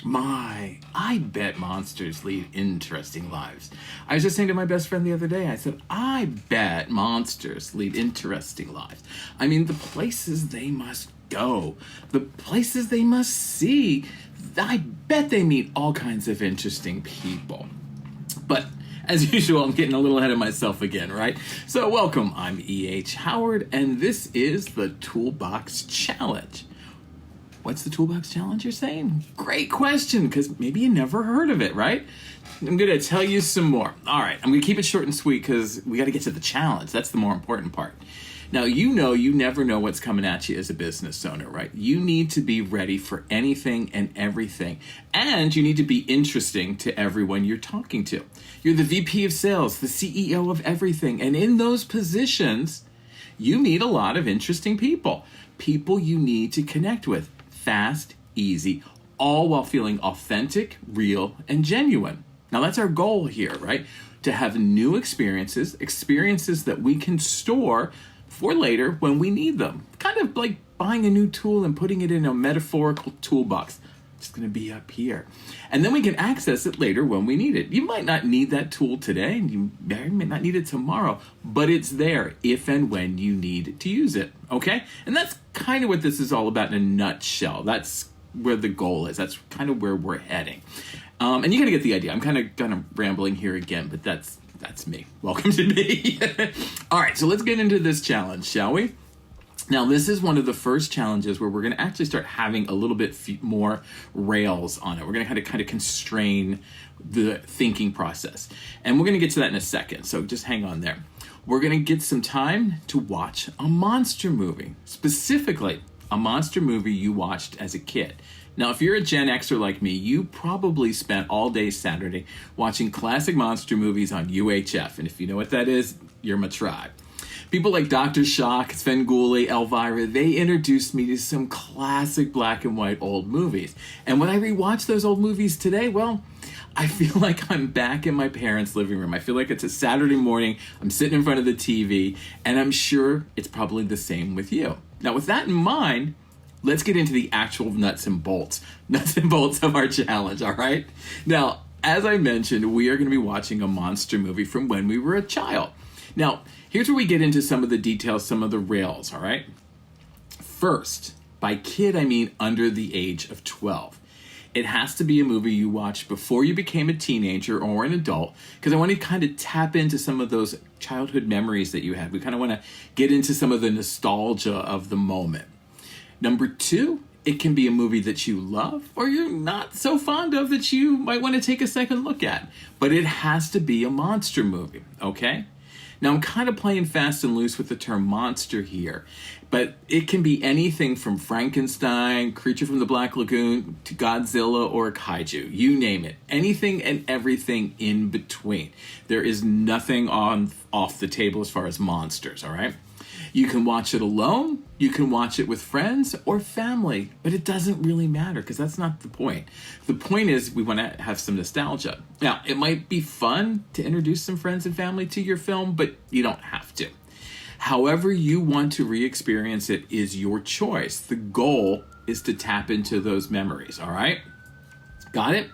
I bet monsters lead interesting lives. I was just saying to my best friend the other day, I said, I bet monsters lead interesting lives. I mean, the places they must go, the places they must see, I bet they meet all kinds of interesting people. But as usual, I'm getting a little ahead of myself again, right? So welcome, I'm E.H. Howard, and this is the Toolbox Challenge. What's the Toolbox Challenge, you're saying? Great question, because maybe you never heard of it, right? I'm going to tell you some more. All right, I'm going to keep it short and sweet because we got to get to the challenge. That's the more important part. Now, you never know what's coming at you as a business owner, right? You need to be ready for anything and everything. And you need to be interesting to everyone you're talking to. You're the VP of sales, the CEO of everything. And in those positions, you meet a lot of interesting people. People you need to connect with. Fast, easy, all while feeling authentic, real, and genuine. Now that's our goal here, right? To have new experiences that we can store for later when we need them. Kind of like buying a new tool and putting it in a metaphorical toolbox. It's going to be up here. And then we can access it later when we need it. You might not need that tool today, and you may not need it tomorrow, but it's there if and when you need to use it, okay? And that's kind of what this is all about in a nutshell. That's where the goal is. That's kind of where we're heading. And you got to get the idea. I'm kind of rambling here again, but that's me. Welcome to me. All right, so let's get into this challenge, shall we? Now, this is one of the first challenges where we're going to actually start having a little bit more rails on it. We're going to kind of constrain the thinking process. And we're going to get to that in a second, so just hang on there. We're going to get some time to watch a monster movie, specifically a monster movie you watched as a kid. Now, if you're a Gen Xer like me, you probably spent all day Saturday watching classic monster movies on UHF. And if you know what that is, you're my tribe. People like Dr. Shock, Svengoolie, Elvira, they introduced me to some classic black and white old movies. And when I rewatch those old movies today, well, I feel like I'm back in my parents' living room. I feel like it's a Saturday morning, I'm sitting in front of the TV, and I'm sure it's probably the same with you. Now, with that in mind, let's get into the actual nuts and bolts of our challenge, all right? Now, as I mentioned, we are going to be watching a monster movie from when we were a child. Now, here's where we get into some of the details, some of the rails, all right? First, by kid, I mean under the age of 12. It has to be a movie you watched before you became a teenager or an adult, because I want to kind of tap into some of those childhood memories that you had. We kind of want to get into some of the nostalgia of the moment. Number two, it can be a movie that you love or you're not so fond of that you might want to take a second look at. But it has to be a monster movie, okay? Now, I'm kind of playing fast and loose with the term monster here, but it can be anything from Frankenstein, Creature from the Black Lagoon, to Godzilla or Kaiju. You name it. Anything and everything in between. There is nothing off the table as far as monsters, all right? You can watch it alone, you can watch it with friends or family, but it doesn't really matter because that's not the point. The point is we want to have some nostalgia. Now, it might be fun to introduce some friends and family to your film, but you don't have to. However you want to re-experience it is your choice. The goal is to tap into those memories, all right? Got it?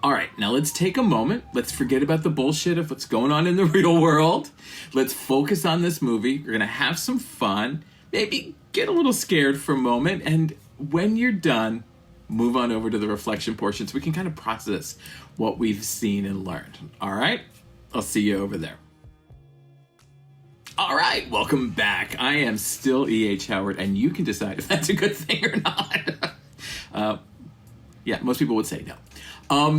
All right, now let's take a moment. Let's forget about the bullshit of what's going on in the real world. Let's focus on this movie. We're going to have some fun, maybe get a little scared for a moment, and when you're done, move on over to the reflection portion so we can kind of process what we've seen and learned. All right? I'll see you over there. All right, welcome back. I am still E.H. Howard, and you can decide if that's a good thing or not. Yeah, most people would say no.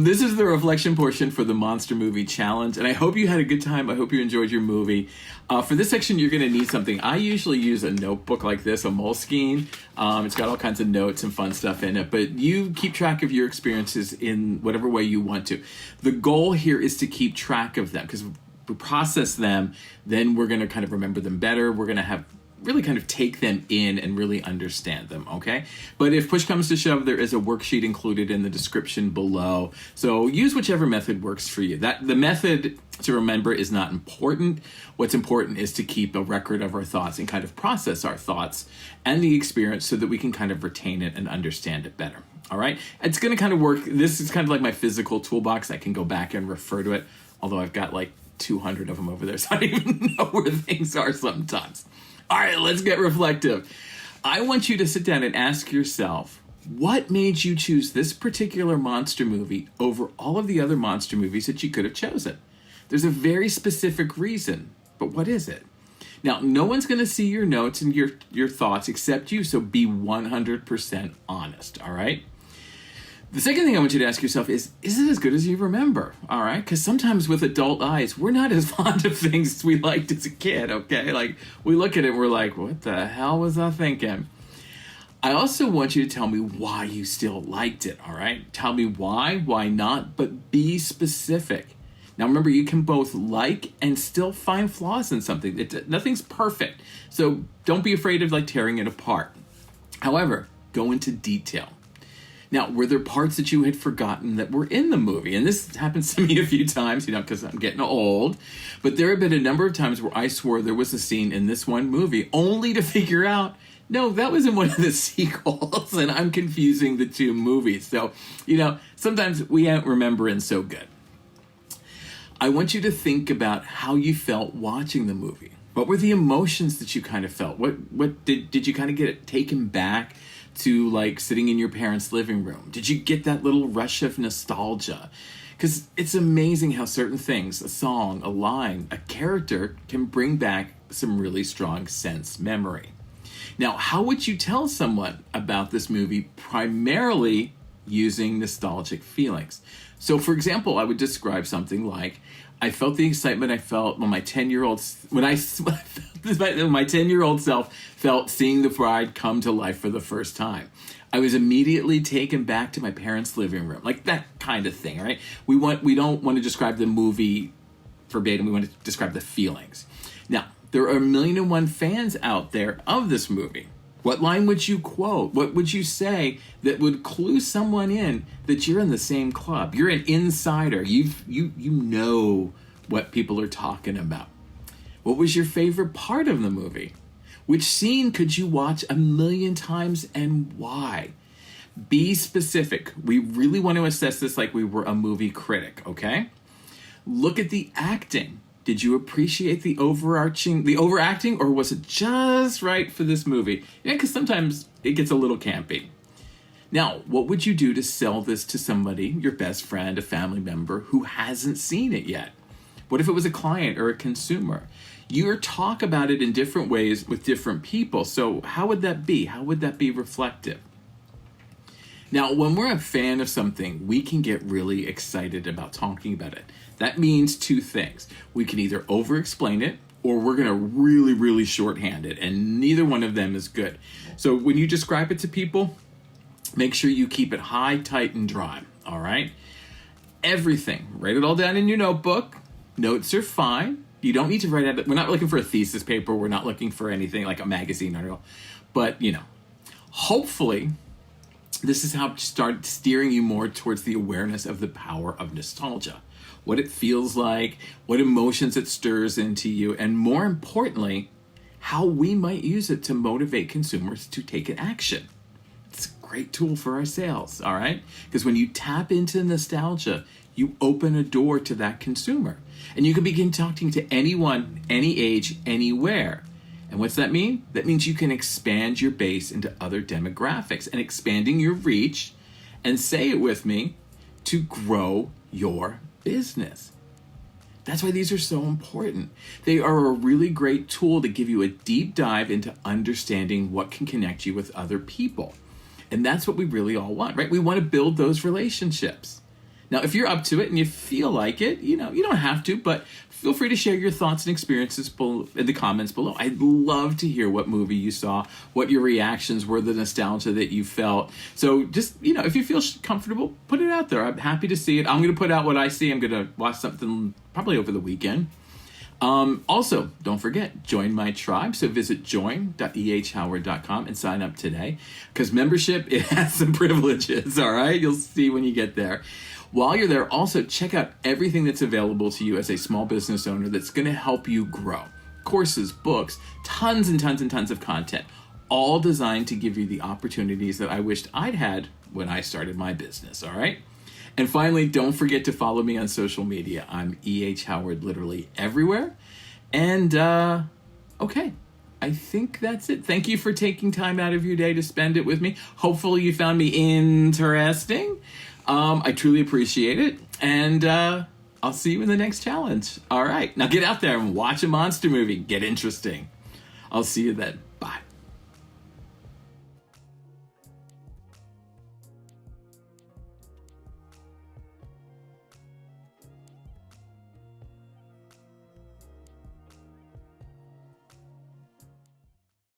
This is the reflection portion for the Monster Movie Challenge, and I hope you had a good time. I hope you enjoyed your movie. For this section, you're going to need something. I usually use a notebook like this, a Moleskine. It's got all kinds of notes and fun stuff in it, but you keep track of your experiences in whatever way you want to. The goal here is to keep track of them, because we process them, then we're going to kind of remember them better. We're going to have really kind of take them in and really understand them, okay? But if push comes to shove, there is a worksheet included in the description below. So use whichever method works for you. The method to remember is not important. What's important is to keep a record of our thoughts and kind of process our thoughts and the experience so that we can kind of retain it and understand it better. All right. It's going to kind of work. This is kind of like my physical toolbox. I can go back and refer to it, although I've got like 200 of them over there, so I don't even know where things are sometimes. All right, let's get reflective. I want you to sit down and ask yourself, what made you choose this particular monster movie over all of the other monster movies that you could have chosen? There's a very specific reason, but what is it? Now, no one's going to see your notes and your thoughts except you, so be 100% honest, all right? The second thing I want you to ask yourself is it as good as you remember, all right? Because sometimes with adult eyes, we're not as fond of things as we liked as a kid, okay? Like, we look at it and we're like, what the hell was I thinking? I also want you to tell me why you still liked it, all right? Tell me why not, but be specific. Now, remember, you can both like and still find flaws in something. Nothing's perfect, so don't be afraid of, like, tearing it apart. However, go into detail. Now, were there parts that you had forgotten that were in the movie? And this happens to me a few times, because I'm getting old. But there have been a number of times where I swore there was a scene in this one movie, only to figure out, no, that was in one of the sequels, and I'm confusing the two movies. So, sometimes we ain't remembering so good. I want you to think about how you felt watching the movie. What were the emotions that you kind of felt? What did you kind of get it taken back to, like, sitting in your parents' living room? Did you get that little rush of nostalgia? Because it's amazing how certain things, a song, a line, a character, can bring back some really strong sense memory. Now, how would you tell someone about this movie primarily using nostalgic feelings? So, for example, I would describe something like, I felt the excitement I felt when my 10-year-old self felt seeing the bride come to life for the first time. I was immediately taken back to my parents' living room, like that kind of thing, right? We don't want to describe the movie verbatim. We want to describe the feelings. Now, there are 1,000,001 fans out there of this movie. What line would you quote? What would you say that would clue someone in that you're in the same club? You're an insider. You know what people are talking about. What was your favorite part of the movie? Which scene could you watch 1,000,000 times and why? Be specific. We really want to assess this like we were a movie critic, okay? Look at the acting. Did you appreciate the overacting, or was it just right for this movie? Yeah, because sometimes it gets a little campy. Now, what would you do to sell this to somebody, your best friend, a family member, who hasn't seen it yet? What if it was a client or a consumer? You talk about it in different ways with different people, so how would that be? How would that be reflective? Now, when we're a fan of something, we can get really excited about talking about it. That means two things. We can either over-explain it, or we're going to really, really shorthand it, and neither one of them is good. So when you describe it to people, make sure you keep it high, tight, and dry, all right? Everything. Write it all down in your notebook. Notes are fine. You don't need to write it. We're not looking for a thesis paper. We're not looking for anything like a magazine article. But, hopefully this is how to start steering you more towards the awareness of the power of nostalgia. What it feels like, what emotions it stirs into you, and more importantly, how we might use it to motivate consumers to take an action. It's a great tool for our sales, all right? Because when you tap into nostalgia, you open a door to that consumer. And you can begin talking to anyone, any age, anywhere. And what's that mean? That means you can expand your base into other demographics and expanding your reach, and say it with me, to grow your business. That's why these are so important. They are a really great tool to give you a deep dive into understanding what can connect you with other people. And that's what we really all want, right? We want to build those relationships. Now, if you're up to it and you feel like it, you don't have to, but feel free to share your thoughts and experiences in the comments below. I'd love to hear what movie you saw, what your reactions were, the nostalgia that you felt. So just, if you feel comfortable, put it out there. I'm happy to see it. I'm going to put out what I see. I'm going to watch something probably over the weekend. Also, don't forget, join my tribe. So visit join.ehhoward.com and sign up today, because membership, it has some privileges, all right? You'll see when you get there. While you're there, also check out everything that's available to you as a small business owner that's going to help you grow. Courses, books, tons and tons and tons of content, all designed to give you the opportunities that I wished I'd had when I started my business, all right? And finally, don't forget to follow me on social media. I'm E.H. Howard literally everywhere. And, okay, I think that's it. Thank you for taking time out of your day to spend it with me. Hopefully you found me interesting. I truly appreciate it. And I'll see you in the next challenge. All right, now get out there and watch a monster movie. Get interesting. I'll see you then.